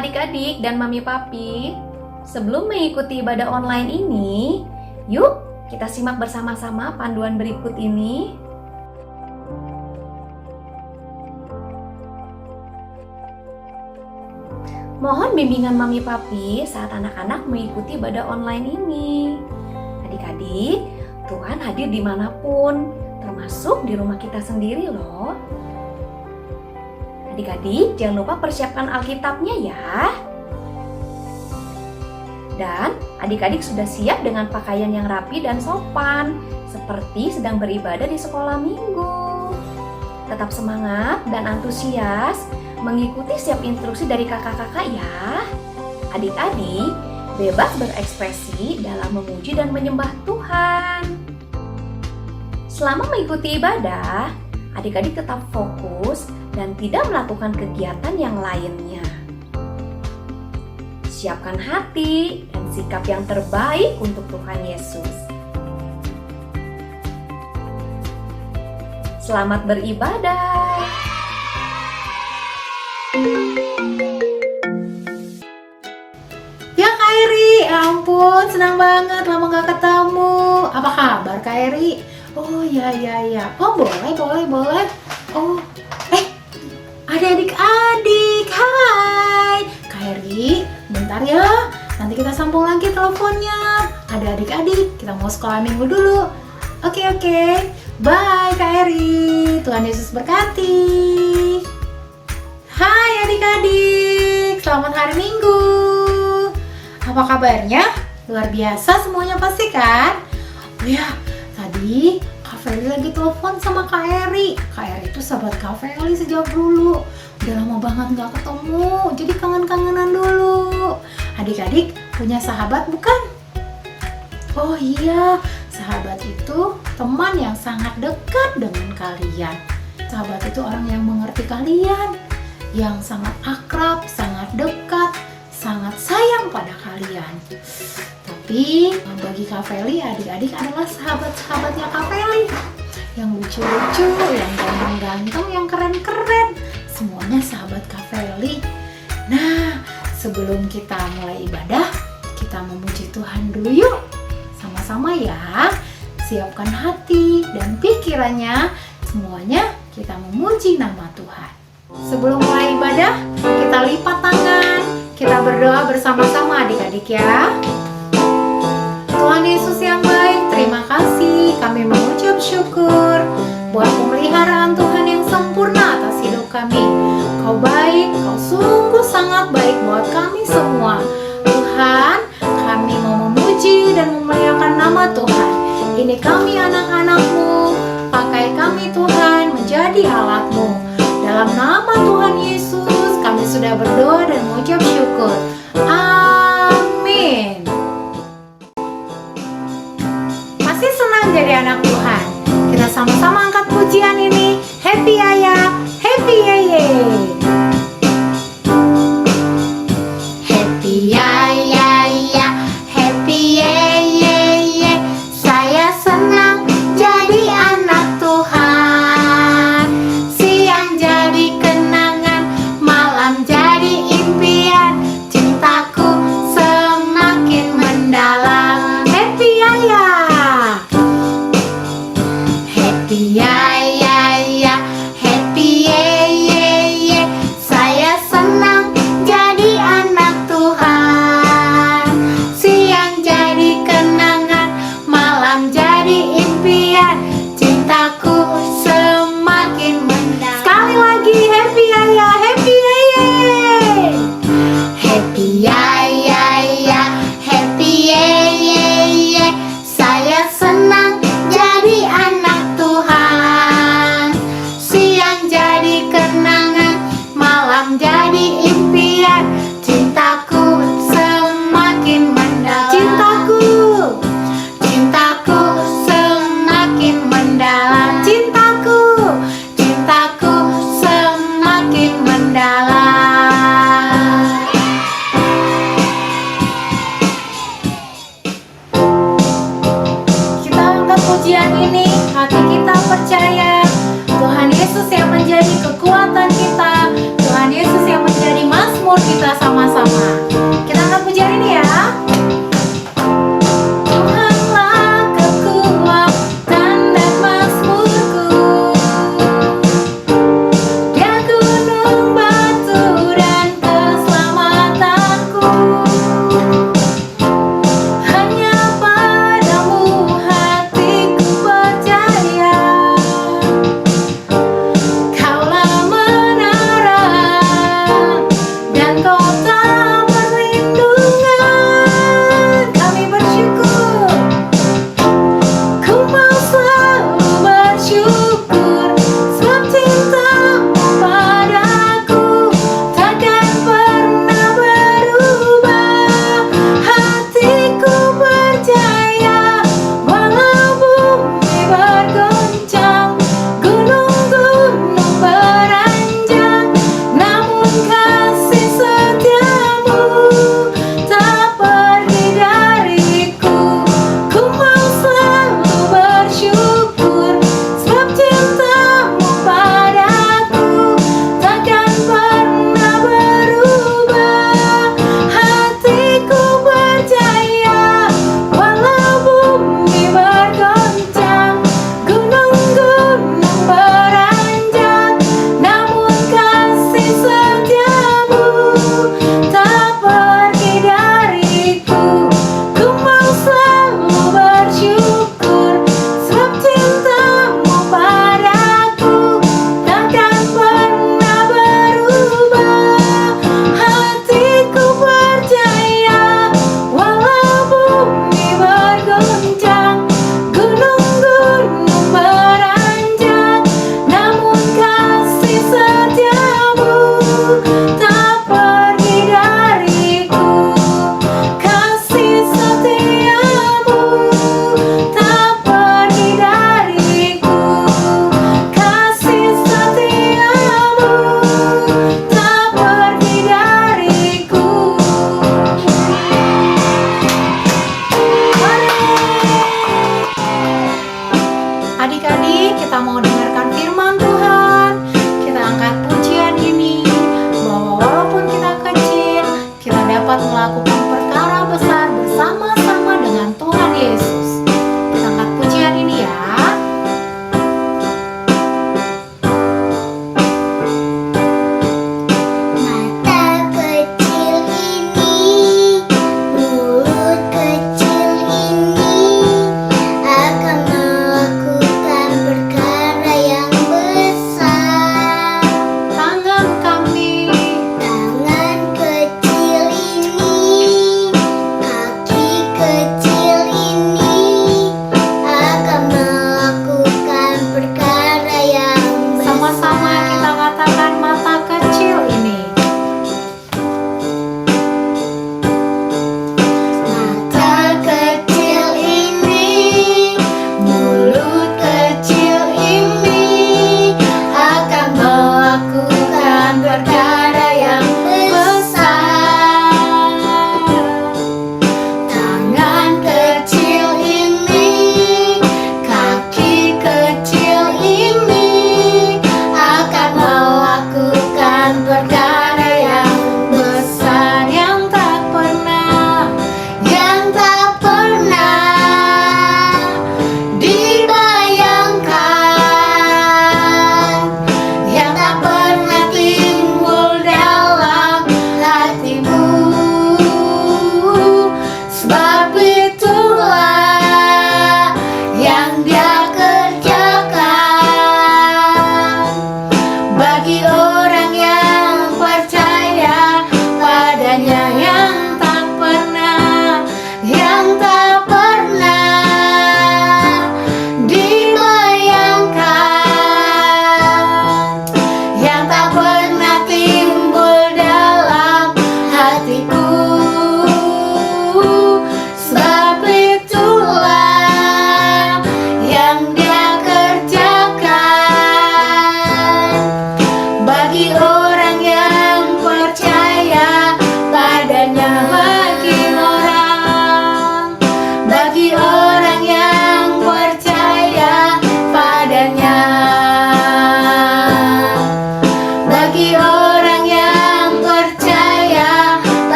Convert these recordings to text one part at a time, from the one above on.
adik-adik dan mami papi. Sebelum mengikuti ibadah online ini, yuk kita simak bersama-sama panduan berikut ini. Mohon bimbingan mami papi saat anak-anak mengikuti ibadah online ini. Adik-adik, Tuhan hadir dimanapun, termasuk di rumah kita sendiri loh. Adik-adik, jangan lupa persiapkan Alkitabnya ya. Dan adik-adik sudah siap dengan pakaian yang rapi dan sopan, seperti sedang beribadah di sekolah minggu. Tetap semangat dan antusias mengikuti setiap instruksi dari kakak-kakak ya. Adik-adik, bebas berekspresi dalam memuji dan menyembah Tuhan. Selama mengikuti ibadah, adik-adik tetap fokus dan tidak melakukan kegiatan yang lainnya. Siapkan hati dan sikap yang terbaik untuk Tuhan Yesus. Selamat beribadah. Ya Kak Eri, ampun senang banget lama gak ketemu. Apa kabar Kak Eri? Oh ya. Oh boleh. Oh, ada adik-adik. Hai Kak Eri, bentar ya. Nanti kita sambung lagi teleponnya. Ada adik-adik, kita mau sekolah minggu dulu. Oke. Bye Kak Eri. Tuhan Yesus berkati. Hai adik-adik, selamat hari Minggu. Apa kabarnya? Luar biasa semuanya pasti kan? Oh ya, tadi Kak Feli lagi telepon sama Kak Eri. Kak Eri itu sahabat Kak Feli sejak dulu. Udah lama banget gak ketemu, jadi kangen-kangenan dulu. Adik-adik punya sahabat bukan? Oh iya, sahabat itu teman yang sangat dekat dengan kalian. Sahabat itu orang yang mengerti kalian, yang sangat akrab, sangat dekat, sangat sayang pada kalian. Tapi bagi Kak Feli, adik-adik adalah sahabat-sahabatnya Kak Feli. Yang lucu-lucu, yang ganteng-ganteng, yang keren-keren. Semuanya sahabat Kak Feli. Nah, sebelum kita mulai ibadah, kita memuji Tuhan dulu yuk. Sama-sama ya. Siapkan hati dan pikirannya. Semuanya kita memuji nama Tuhan. Sebelum mulai ibadah, kita lipat tangan. Kita berdoa bersama-sama adik-adik ya. Tuhan Yesus yang baik, terima kasih. Kami mengucap syukur buat pemeliharaan Tuhan yang sempurna atas hidup kami. Kau baik, Kau sungguh sangat baik buat kami semua. Tuhan, kami mau memuji dan memuliakan nama Tuhan. Ini kami anak-anak-Mu, pakai kami Tuhan menjadi alat-Mu. Dalam nama Tuhan Yesus, kami sudah berdoa dan mengucap syukur. Amin. Pasti senang jadi anak Tuhan. Kita sama-sama angkat pujian ini. Happy Ayah, Happy Yeye. Happy Ayah, Happy Yeye. Saya senang jadi anak Tuhan. Siang jadi kenangan, malam jadi impian. Cintaku kita sama-sama. Kita angkat pujian ini ya. Tuhanlah kekuatan dan mazmurku, Dia gunung batu dan keselamatanku. Hanya padamu hatiku percaya, Kaulah menara dan kota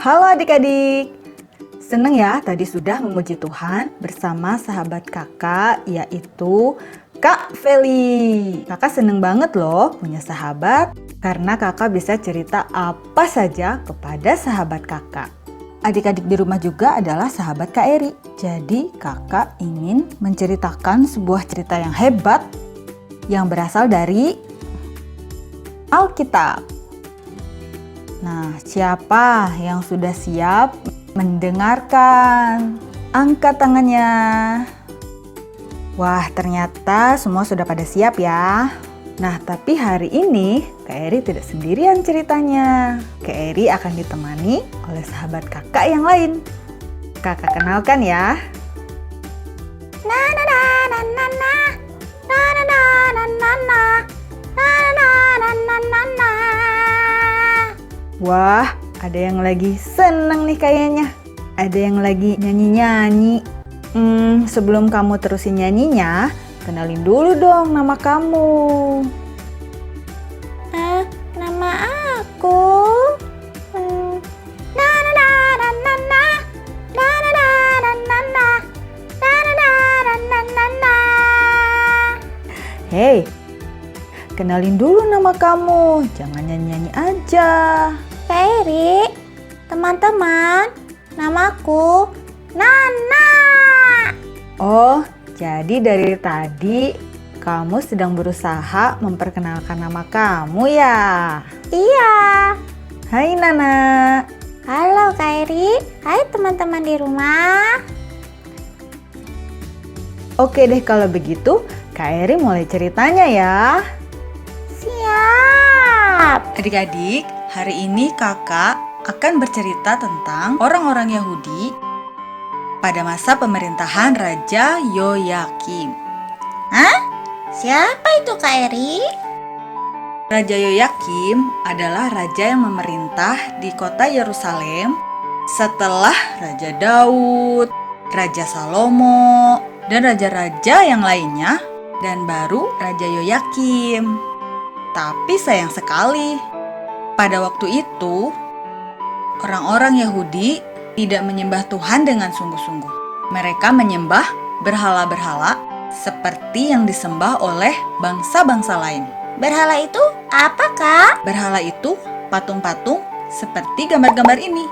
Halo adik-adik. Seneng ya tadi sudah memuji Tuhan bersama sahabat kakak yaitu Kak Feli. Kakak seneng banget loh punya sahabat karena kakak bisa cerita apa saja kepada sahabat kakak. Adik-adik di rumah juga adalah sahabat Kak Eri. Jadi kakak ingin menceritakan sebuah cerita yang hebat yang berasal dari Alkitab. Nah, siapa yang sudah siap mendengarkan? Angkat tangannya. Wah, ternyata semua sudah pada siap ya. Nah, tapi hari ini Kak Eri tidak sendirian ceritanya. Kak Eri akan ditemani oleh sahabat kakak yang lain. Kakak kenalkan ya. Wah, ada yang lagi seneng nih kayaknya. Ada yang lagi nyanyi-nyanyi. Sebelum kamu terusin nyanyinya, kenalin dulu dong nama kamu. Nama aku Hei, kenalin dulu nama kamu. Jangan nyanyi-nyanyi aja. Kak Eri, teman-teman, namaku Nana. Oh, jadi dari tadi kamu sedang berusaha memperkenalkan nama kamu ya? Iya. Hai Nana. Halo Kak Eri, hai teman-teman di rumah. Oke deh kalau begitu, Kak Eri mulai ceritanya ya. Siap. Adik-adik, hari ini kakak akan bercerita tentang orang-orang Yahudi pada masa pemerintahan Raja Yoyakim. Siapa itu Kak Eri? Raja Yoyakim adalah raja yang memerintah di kota Yerusalem setelah Raja Daud, Raja Salomo, dan raja-raja yang lainnya, dan baru Raja Yoyakim. Tapi sayang sekali, pada waktu itu orang-orang Yahudi tidak menyembah Tuhan dengan sungguh-sungguh. Mereka menyembah berhala-berhala seperti yang disembah oleh bangsa-bangsa lain. Berhala itu apa Kak? Berhala itu patung-patung seperti gambar-gambar ini.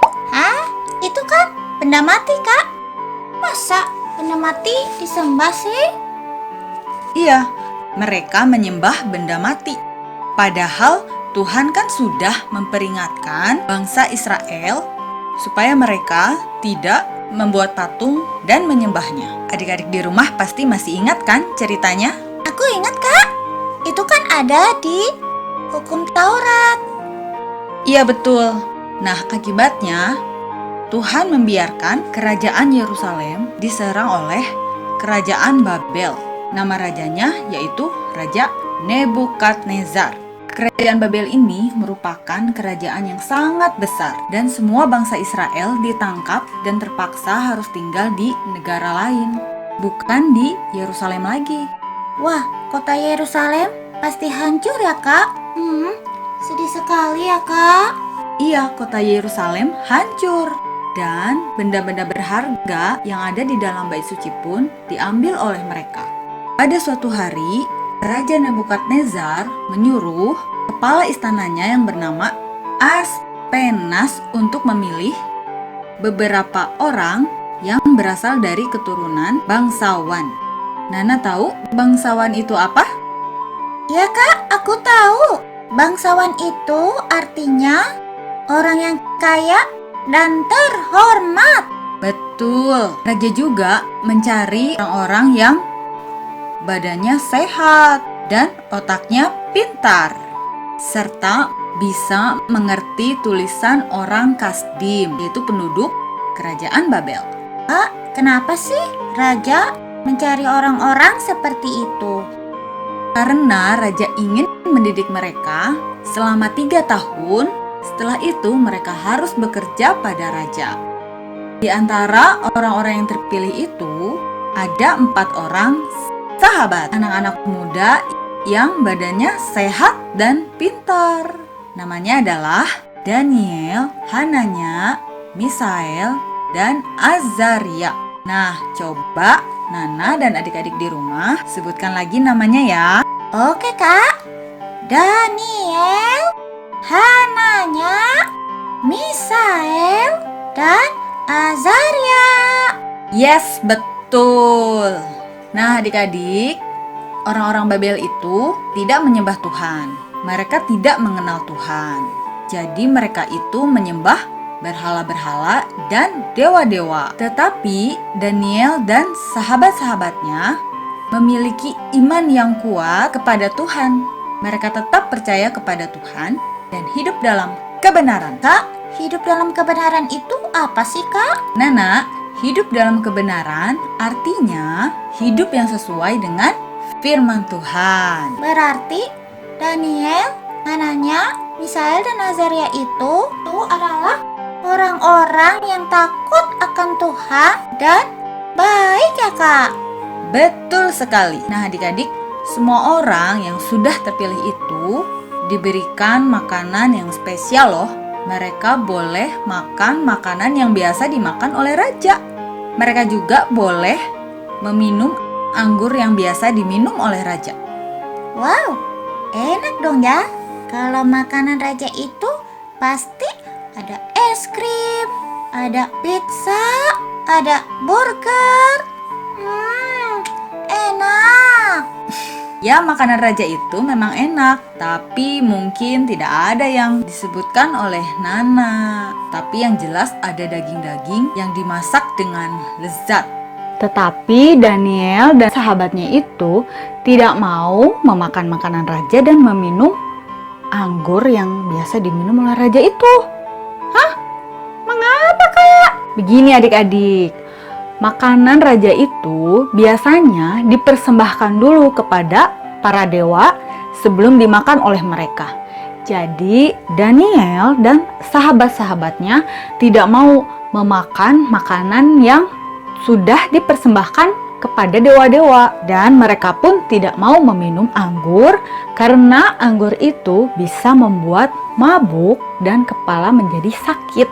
Itu kan benda mati Kak. Masa benda mati disembah sih? Iya, mereka menyembah benda mati. Padahal Tuhan kan sudah memperingatkan bangsa Israel supaya mereka tidak membuat patung dan menyembahnya. Adik-adik di rumah pasti masih ingat kan ceritanya? Aku ingat Kak. Itu kan ada di hukum Taurat. Iya betul. Nah akibatnya Tuhan membiarkan kerajaan Yerusalem diserang oleh kerajaan Babel. Nama rajanya yaitu Raja Nebukadnezar. Kerajaan Babel ini merupakan kerajaan yang sangat besar dan semua bangsa Israel ditangkap dan terpaksa harus tinggal di negara lain, bukan di Yerusalem lagi. Wah, kota Yerusalem pasti hancur ya Kak? Sedih sekali ya Kak. Iya, kota Yerusalem hancur dan benda-benda berharga yang ada di dalam bait suci pun diambil oleh mereka. Pada suatu hari, Raja Nebukadnezar menyuruh kepala istananya yang bernama Aspenas untuk memilih beberapa orang yang berasal dari keturunan bangsawan. Nana tahu bangsawan itu apa? Ya Kak, aku tahu. Bangsawan itu artinya orang yang kaya dan terhormat. Betul. Raja juga mencari orang-orang yang badannya sehat dan otaknya pintar, serta bisa mengerti tulisan orang Kasdim, yaitu penduduk kerajaan Babel. Kak, kenapa sih raja mencari orang-orang seperti itu? Karena raja ingin mendidik mereka selama 3 tahun. Setelah itu mereka harus bekerja pada raja. Di antara orang-orang yang terpilih itu ada 4 orang sahabat, anak-anak muda yang badannya sehat dan pintar. Namanya adalah Daniel, Hananya, Misael, dan Azaria. Nah, coba Nana dan adik-adik di rumah sebutkan lagi namanya ya. Oke Kak. Daniel, Hananya, Misael, dan Azaria. Yes, betul. Nah, adik-adik, orang-orang Babel itu tidak menyembah Tuhan. Mereka tidak mengenal Tuhan. Jadi mereka itu menyembah berhala-berhala dan dewa-dewa. Tetapi Daniel dan sahabat-sahabatnya memiliki iman yang kuat kepada Tuhan. Mereka tetap percaya kepada Tuhan dan hidup dalam kebenaran. Kak, hidup dalam kebenaran itu apa sih Kak? Nana, hidup dalam kebenaran artinya hidup yang sesuai dengan firman Tuhan. Berarti Daniel, Hananya, Misael, dan Azaria itu adalah orang-orang yang takut akan Tuhan dan baik ya Kak? Betul sekali. Nah, adik-adik, semua orang yang sudah terpilih itu diberikan makanan yang spesial loh. Mereka boleh makan makanan yang biasa dimakan oleh raja. Mereka juga boleh meminum anggur yang biasa diminum oleh raja. Wow, enak dong ya. Kalau makanan raja itu pasti ada es krim, ada pizza, ada burger. Enak. Ya, makanan raja itu memang enak, tapi mungkin tidak ada yang disebutkan oleh Nana. Tapi yang jelas ada daging-daging yang dimasak dengan lezat. Tetapi Daniel dan sahabatnya itu tidak mau memakan makanan raja dan meminum anggur yang biasa diminum oleh raja itu. Hah? Mengapa Kak? Begini adik-adik, makanan raja itu biasanya dipersembahkan dulu kepada para dewa sebelum dimakan oleh mereka. Jadi Daniel dan sahabat-sahabatnya tidak mau memakan makanan yang sudah dipersembahkan kepada dewa-dewa, dan mereka pun tidak mau meminum anggur karena anggur itu bisa membuat mabuk dan kepala menjadi sakit.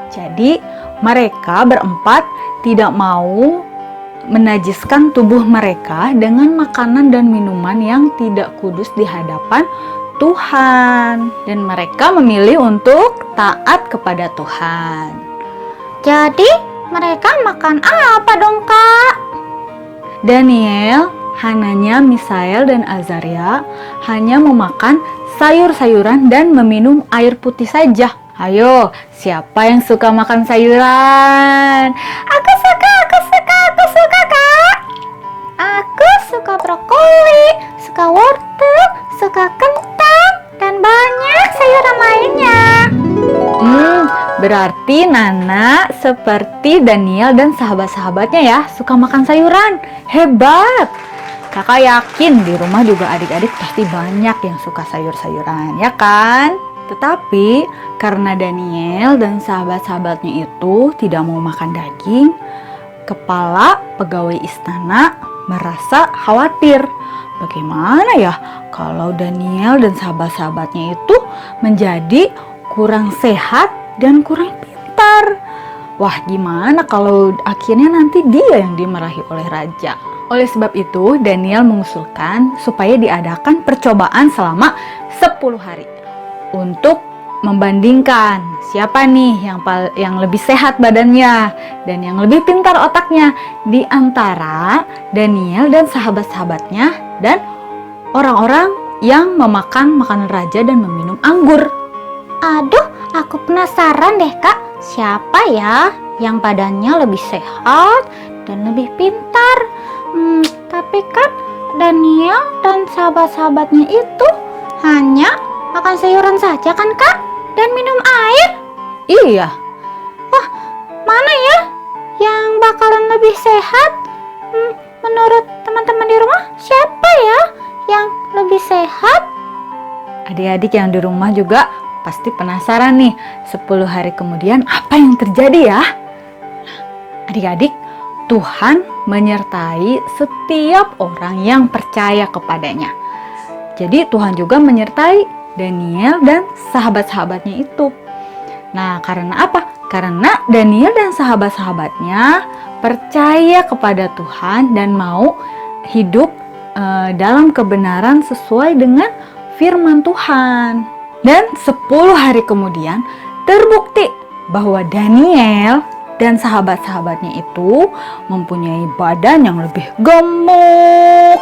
Jadi mereka berempat tidak mau menajiskan tubuh mereka dengan makanan dan minuman yang tidak kudus di hadapan Tuhan, dan mereka memilih untuk taat kepada Tuhan. Jadi mereka makan apa dong Kak? Daniel, Hananya, Misael, dan Azaria hanya memakan sayur-sayuran dan meminum air putih saja. Ayo, siapa yang suka makan sayuran? Aku suka Kak. Aku suka brokoli, suka wortel, suka kentang, dan banyak sayuran lainnya. Berarti Nana seperti Daniel dan sahabat-sahabatnya ya, suka makan sayuran. Hebat! Kakak yakin di rumah juga adik-adik pasti banyak yang suka sayur-sayuran, ya kan? Tetapi karena Daniel dan sahabat-sahabatnya itu tidak mau makan daging, kepala pegawai istana merasa khawatir. Bagaimana ya kalau Daniel dan sahabat-sahabatnya itu menjadi kurang sehat dan kurang pintar? Wah, gimana kalau akhirnya nanti dia yang dimarahi oleh raja? Oleh sebab itu, Daniel mengusulkan supaya diadakan percobaan selama 10 hari untuk membandingkan siapa nih yang lebih sehat badannya dan yang lebih pintar otaknya di antara Daniel dan sahabat-sahabatnya dan orang-orang yang memakan makanan raja dan meminum anggur. Aduh, aku penasaran deh Kak, siapa ya yang badannya lebih sehat dan lebih pintar? Tapi kan Daniel dan sahabat-sahabatnya itu hanya makan sayuran saja kan Kak? Dan minum air? Iya. Wah, mana ya yang bakalan lebih sehat? Menurut teman-teman di rumah, siapa ya yang lebih sehat? Adik-adik yang di rumah juga pasti penasaran nih, 10 hari kemudian apa yang terjadi ya? Adik-adik, Tuhan menyertai setiap orang yang percaya kepadanya. Jadi Tuhan juga menyertai Daniel dan sahabat-sahabatnya itu. Nah, karena apa? Karena Daniel dan sahabat-sahabatnya percaya kepada Tuhan dan mau hidup dalam kebenaran sesuai dengan firman Tuhan. Dan 10 hari kemudian terbukti bahwa Daniel dan sahabat-sahabatnya itu mempunyai badan yang lebih gemuk,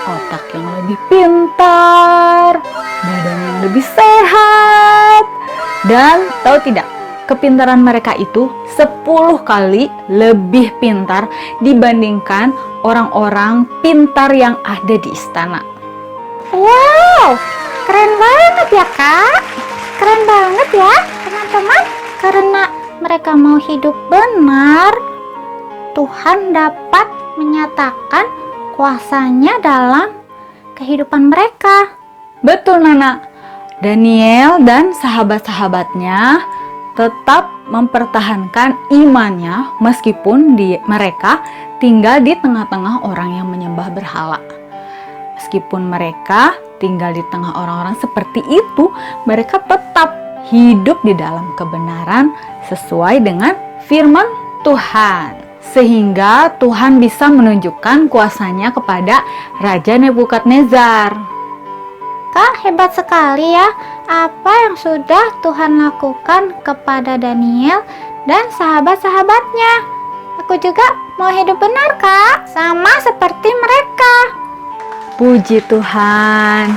otak yang lebih pintar, badan yang lebih sehat. Dan tahu tidak, kepintaran mereka itu 10 kali lebih pintar dibandingkan orang-orang pintar yang ada di istana. Wow, keren banget ya Kak. Keren banget ya teman-teman. Karena mereka mau hidup benar, Tuhan dapat menyatakan kuasanya dalam kehidupan mereka. Betul Nana, Daniel dan sahabat-sahabatnya tetap mempertahankan imannya meskipun mereka tinggal di tengah-tengah orang yang menyembah berhala. Meskipun mereka tinggal di tengah orang-orang seperti itu, mereka tetap hidup di dalam kebenaran sesuai dengan firman Tuhan. Sehingga Tuhan bisa menunjukkan kuasanya kepada Raja Nebukadnezar. Kak, hebat sekali ya. Apa yang sudah Tuhan lakukan kepada Daniel dan sahabat-sahabatnya. Aku juga mau hidup benar Kak, sama seperti mereka. Puji Tuhan.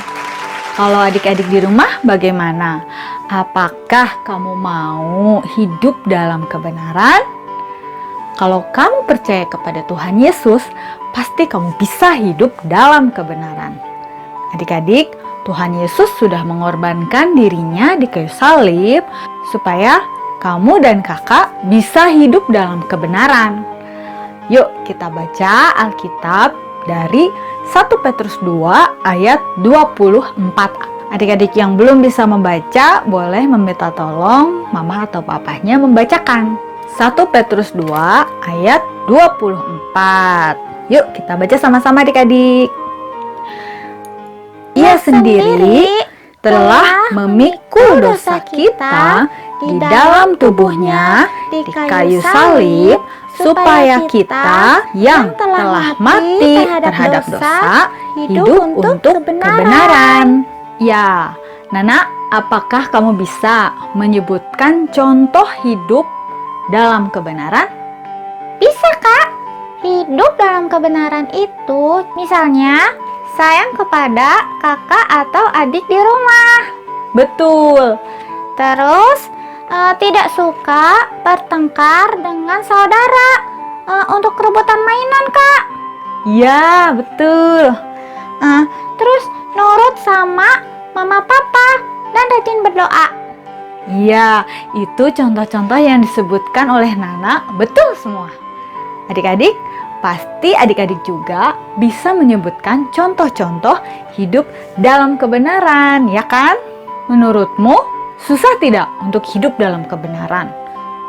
Kalau adik-adik di rumah bagaimana? Apakah kamu mau hidup dalam kebenaran? Kalau kamu percaya kepada Tuhan Yesus, pasti kamu bisa hidup dalam kebenaran. Adik-adik, Tuhan Yesus sudah mengorbankan dirinya di kayu salib supaya kamu dan kakak bisa hidup dalam kebenaran. Yuk kita baca Alkitab dari 1 Petrus 2 ayat 24. Adik-adik yang belum bisa membaca boleh meminta tolong mama atau papahnya membacakan. 1 Petrus 2 ayat 24. Yuk kita baca sama-sama adik-adik. Ia sendiri telah memikul dosa kita di dalam tubuhnya di kayu salib, supaya kita yang telah mati terhadap dosa hidup untuk kebenaran. Ya, Nana, apakah kamu bisa menyebutkan contoh hidup dalam kebenaran? Bisa Kak. Hidup dalam kebenaran itu misalnya sayang kepada kakak atau adik di rumah. Betul. Terus tidak suka bertengkar dengan saudara untuk rebutan mainan Kak. Ya, betul. Terus nurut sama mama papa dan rajin berdoa. Iya, itu contoh-contoh yang disebutkan oleh Nana, betul semua. Adik-adik, pasti adik-adik juga bisa menyebutkan contoh-contoh hidup dalam kebenaran, ya kan? Menurutmu, susah tidak untuk hidup dalam kebenaran?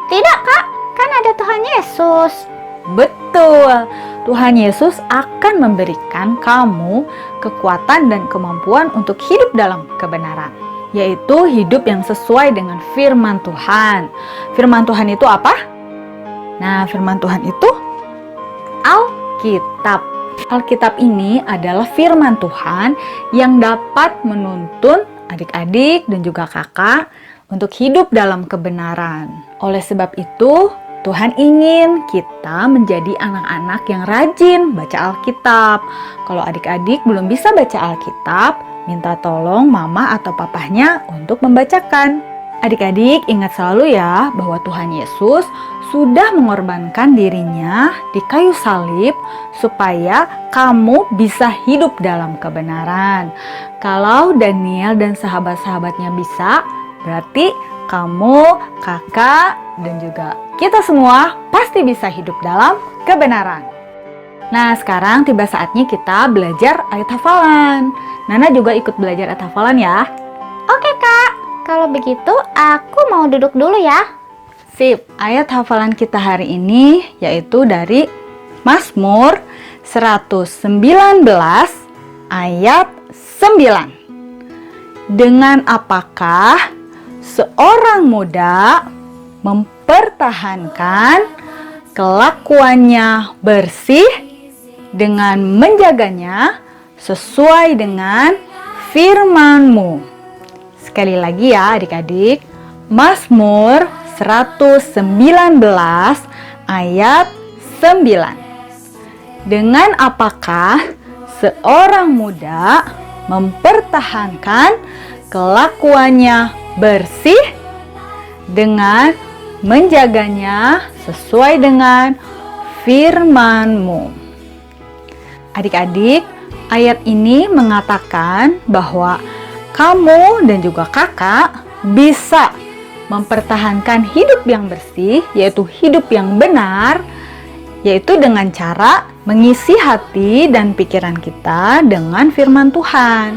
Tidak Kak, kan ada Tuhan Yesus. Betul, Tuhan Yesus akan memberikan kamu kekuatan dan kemampuan untuk hidup dalam kebenaran, yaitu hidup yang sesuai dengan firman Tuhan. Firman Tuhan itu apa? Nah, firman Tuhan itu Alkitab. Alkitab ini adalah firman Tuhan yang dapat menuntun adik-adik dan juga kakak untuk hidup dalam kebenaran. Oleh sebab itu, Tuhan ingin kita menjadi anak-anak yang rajin baca Alkitab. Kalau adik-adik belum bisa baca Alkitab, minta tolong mama atau papahnya untuk membacakan. Adik-adik ingat selalu ya bahwa Tuhan Yesus sudah mengorbankan dirinya di kayu salib supaya kamu bisa hidup dalam kebenaran. Kalau Daniel dan sahabat-sahabatnya bisa, berarti kamu, kakak, dan juga kita semua pasti bisa hidup dalam kebenaran. Nah, sekarang tiba saatnya kita belajar ayat hafalan. Nana juga ikut belajar ayat hafalan ya. Oke Kak, kalau begitu aku mau duduk dulu ya. Sip, ayat hafalan kita hari ini yaitu dari Mazmur 119 ayat 9. Dengan apakah seorang muda mempertahankan kelakuannya bersih dengan menjaganya sesuai dengan firman-Mu. Sekali lagi ya adik-adik, Mazmur 119 ayat 9. Dengan apakah seorang muda mempertahankan kelakuannya bersih? Dengan menjaganya sesuai dengan firman-Mu. Adik-adik, ayat ini mengatakan bahwa kamu dan juga kakak bisa mempertahankan hidup yang bersih, yaitu hidup yang benar, yaitu dengan cara mengisi hati dan pikiran kita dengan firman Tuhan.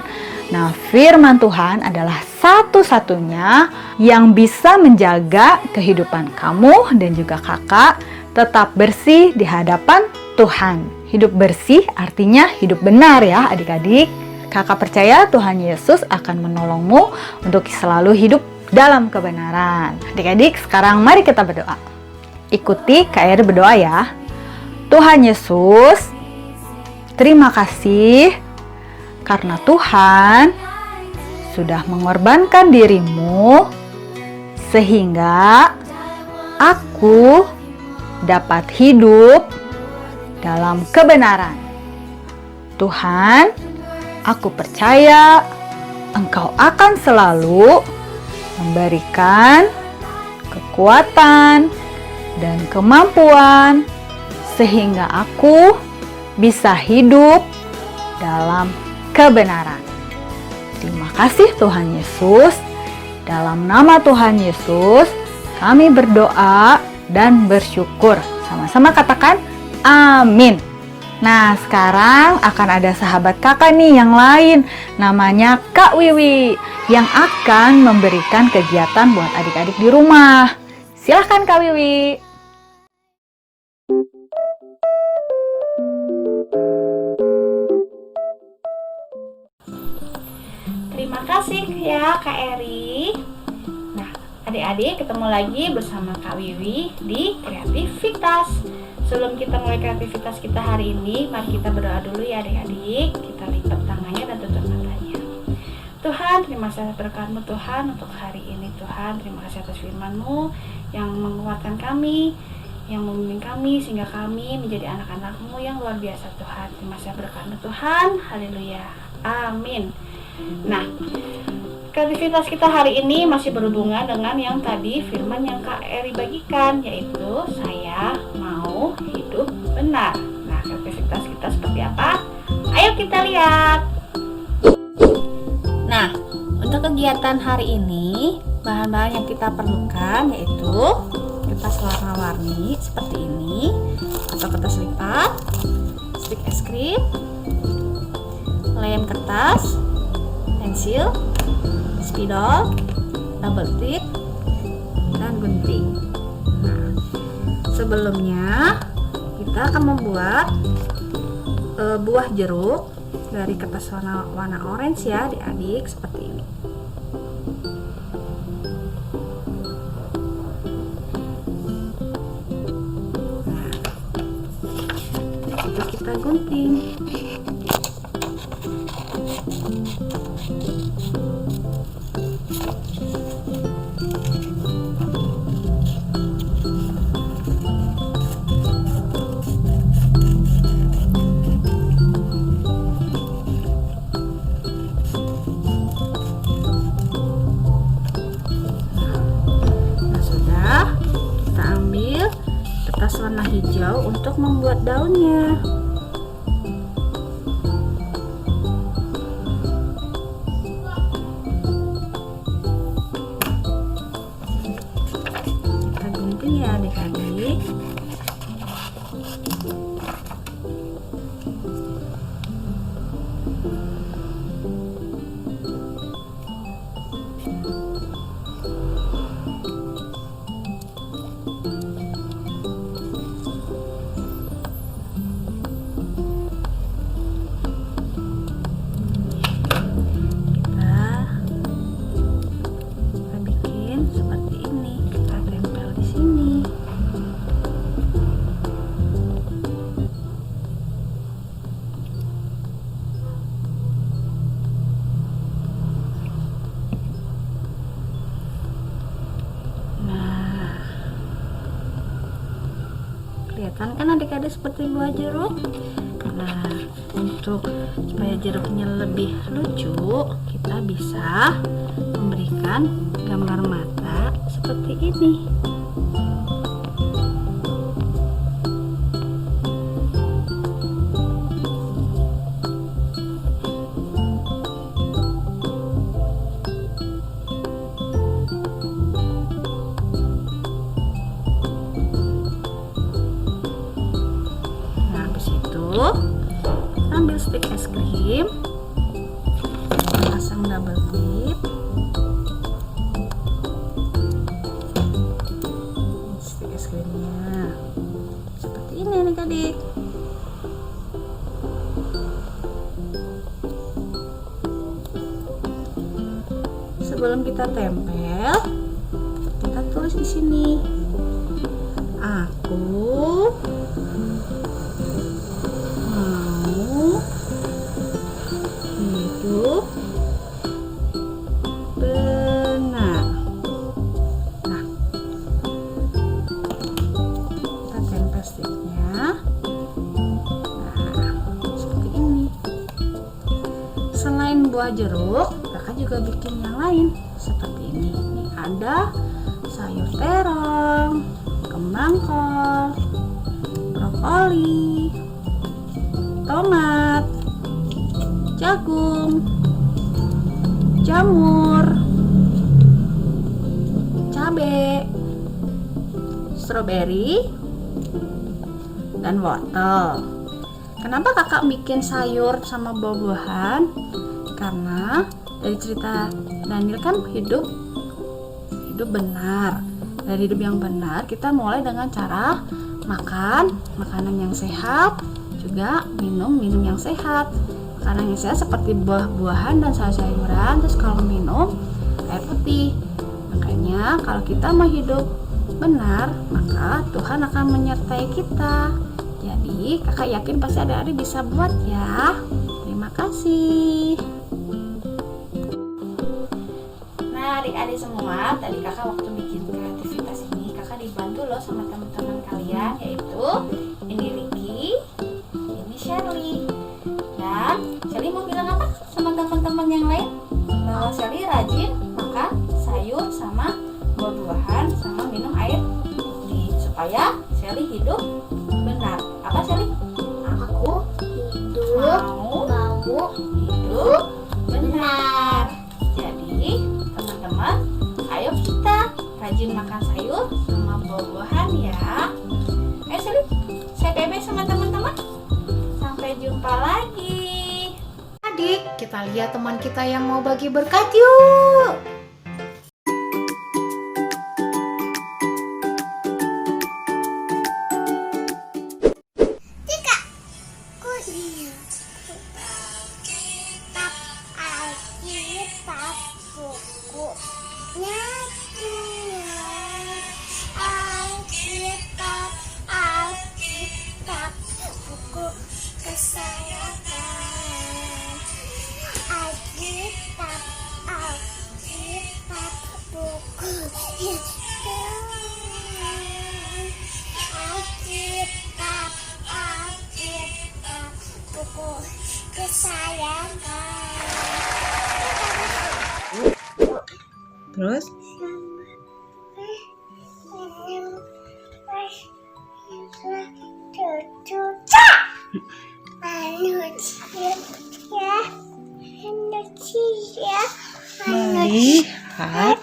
Nah, firman Tuhan adalah satu-satunya yang bisa menjaga kehidupan kamu dan juga kakak tetap bersih di hadapan Tuhan. Hidup bersih artinya hidup benar ya adik-adik. Kakak percaya Tuhan Yesus akan menolongmu untuk selalu hidup dalam kebenaran. Adik-adik, sekarang mari kita berdoa. Ikuti Kak Eri berdoa ya. Tuhan Yesus, terima kasih karena Tuhan sudah mengorbankan diri-Mu sehingga aku dapat hidup dalam kebenaran. Tuhan, aku percaya Engkau akan selalu memberikan kekuatan dan kemampuan sehingga aku bisa hidup dalam kebenaran. Terima kasih Tuhan Yesus. Dalam nama Tuhan Yesus, kami berdoa dan bersyukur. Sama-sama katakan amin. Nah, sekarang akan ada sahabat kakak nih yang lain, namanya Kak Wiwi, yang akan memberikan kegiatan buat adik-adik di rumah. Silahkan Kak Wiwi. Terima kasih ya Kak Eri. Nah, adik-adik ketemu lagi bersama Kak Wiwi di Kreativitas. Sebelum kita mulai kreativitas kita hari ini, mari kita berdoa dulu ya adik-adik. Kita lipat tangannya dan tutup matanya. Tuhan, terima kasih atas berkat-Mu Tuhan untuk hari ini Tuhan. Terima kasih atas firman-Mu yang menguatkan kami, yang membimbing kami sehingga kami menjadi anak-anak-Mu yang luar biasa Tuhan. Terima kasih berkat-Mu Tuhan. Haleluya. Amin. Nah, kreativitas kita hari ini masih berhubungan dengan yang tadi firman yang Kak Eri bagikan, yaitu saya mau hidup benar. Nah, kreativitas kita seperti apa? Ayo kita lihat. Nah, untuk kegiatan hari ini, bahan-bahan yang kita perlukan yaitu kertas warna-warni seperti ini, atau kertas lipat, stik es krim, lem kertas, pensil, spidol, double tip, dan gunting. Nah, sebelumnya kita akan membuat buah jeruk dari kertas warna orange ya adik-adik, seperti ini. Nah, itu kita gunting. Kertas warna hijau untuk membuat daunnya. Kita gunting ya adik-adik. Seperti ini, kita tempel di sini. Kelihatan kan adik-adik seperti buah jeruk? Nah, untuk supaya jeruknya lebih lucu, kita bisa memberikan gambar mata seperti ini. Nah, habis itu ambil stik es krim, pasang double clip, stik es krimnya seperti ini adik-adik. Sebelum kita tempel, kita tulis di sini, aku mau hidup benar. Nah, kita tempel stiknya. Nah, seperti ini. Selain buah jeruk, kakak juga bikin yang lain seperti ini. Ini ada sayur terong, kembang kol, brokoli, tomat, jagung, jamur, cabai, stroberi, dan wortel. Kenapa kakak bikin sayur sama buah-buahan? Karena dari cerita Daniel kan hidup benar. Dari hidup yang benar, kita mulai dengan cara makan makanan yang sehat, juga minum yang sehat. Makanan yang sehat seperti buah-buahan dan sayur-sayuran. Terus kalau minum air putih. Makanya kalau kita mau hidup benar, maka Tuhan akan menyertai kita. Jadi kakak yakin pasti adik-adik bisa buat ya. Terima kasih. Nah adik-adik semua, tadi kakak waktu bikin kreativitas ini kakak dibantu loh sama teman-teman kalian, yaitu ini Ricky, ini Shirley. Dan Shirley mau bilang apa sama teman-teman yang lain? Bahwa Shirley rajin makan sayur sama buah-buahan sama minum air putih supaya Shirley hidup benar. Apa Shirley? Aku mau hidup benar. Jadi teman-teman, ayo kita rajin makan sayur sama buah-buahan ya. Ayo Shirley, saya bebe sama teman-teman. Sampai jumpa lagi. Adik, kita lihat teman kita yang mau bagi berkat yuk. Terus melihat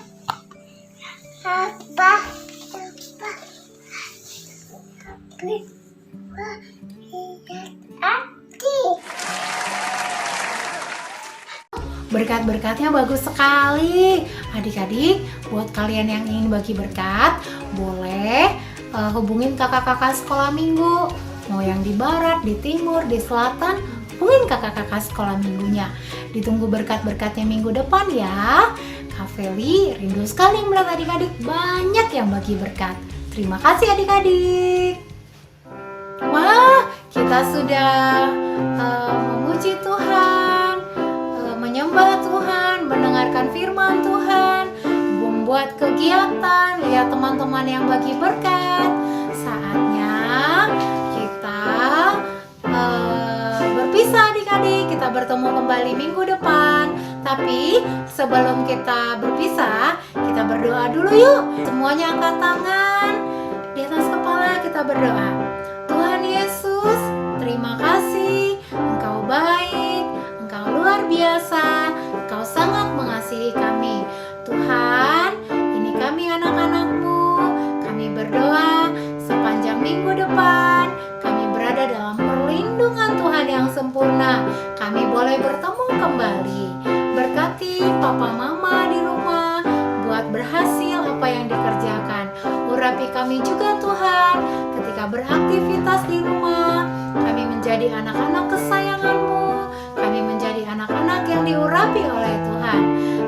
Berkat-berkatnya bagus sekali. Adik-adik, buat kalian yang ingin bagi berkat, boleh hubungin kakak-kakak sekolah minggu. Mau yang di barat, di timur, di selatan, hubungin kakak-kakak sekolah minggunya. Ditunggu berkat-berkatnya minggu depan ya. Kak Feli rindu sekali melihat adik-adik banyak yang bagi berkat. Terima kasih adik-adik. Wah, kita sudah memuji Tuhan, menyembah Tuhan, mendengarkan firman Tuhan, membuat kegiatan, lihat teman-teman yang bagi berkat. Saatnya sekali kita bertemu kembali minggu depan. Tapi sebelum kita berpisah, kita berdoa dulu yuk. Semuanya angkat tangan. Di atas kepala kita berdoa. Tuhan Yesus, terima kasih. Engkau baik, Engkau luar biasa, Engkau sangat mengasihi kami. Tuhan, ini kami anak-anak-Mu. Kami berdoa sepanjang minggu depan kami berada dalam perlindungan Tuhan yang sempurna. Kami boleh bertemu kembali. Berkati papa mama di rumah, buat berhasil apa yang dikerjakan. Urapi kami juga Tuhan, ketika beraktivitas di rumah, kami menjadi anak-anak kesayangan-Mu. Kami menjadi anak-anak yang diurapi oleh Tuhan.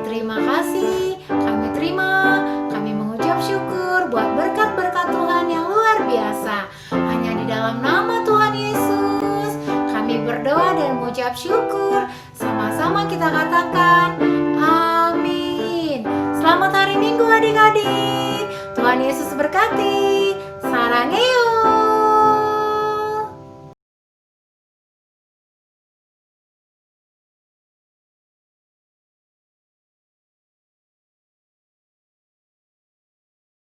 Terima kasih, kami terima, kami mengucap syukur buat berkat-berkat Tuhan yang luar biasa. Hanya di dalam nama Tuhan Yesus, kami berdoa dan mengucap syukur. Sama-sama kita katakan, amin. Selamat hari Minggu adik-adik. Tuhan Yesus berkati. Sarangheyo.